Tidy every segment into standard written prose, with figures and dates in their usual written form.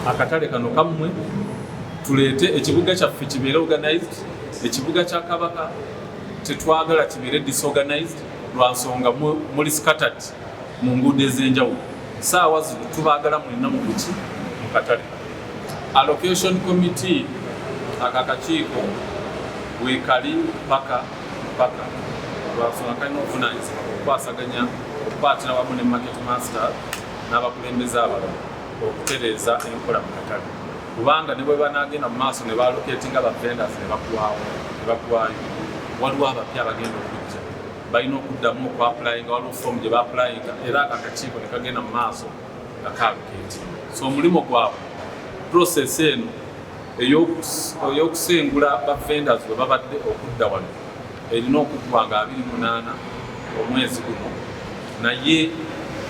akatale kano kammwe tuleete ekibuga kyaffe kibeere organized. Ekibuga kya Kabaka tetwagala kibeere disorganized lwa nsonga muli scattered mu nguudo ez'enjawulo. Saawa zino tubaagala mwenna mu buki mu katale. Allocation committee akakiiko weekali paka lwansonga kalina obuvunaanyizibwa okukwasaganya okukwatira wamu ne market master n'abakulembeze abalala okutereeza enkola mu katale. Kubanga ne bwe banaagenda mu maaso ne balocatinga ba vendors ne bakuwaayo waliwo abapya abagenda okujja balina okuddamu okwapulayinga waliwo fomu gye baapulayinga era akakiiko ne kagenda mu maaso nga kaaloketi. So omulimo gwabwe process eno ey'okusengula ba vendors bwe babadde okudda wano erina okuggwa nga 28 omwezi guno, naye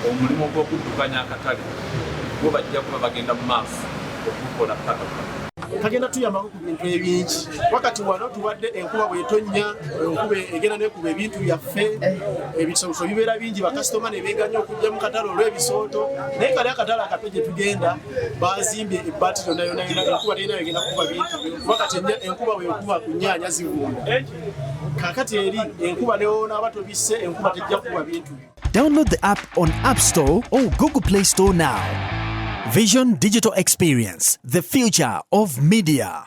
omulimo gw'okuddukanya akatale bo bajja kuba bagenda mu maaso okukola paka. Kagenda tuyambako ku bintu ebingi. Wakati wano tuwadde enkuba bw'etonnya, enkuba egenda n'ekuba ebintu byaffe, ebisooto bibeera bingi, bakasitoma ne beeganya okujja mu katale olw'ebisooto. Naye kale akatale akato gye tugenda bazimbye ebbaati yonna enkuba terina egenda kukuba bintu. Wakati enkuba bw'ekuba ku nnyaanya zivunda. Kakati eri enkuba newonaaba tobisse enkuba tejja kukuba bintu. Download the app on App Store or Google Play Store now. Vision Digital Experience, the future of media.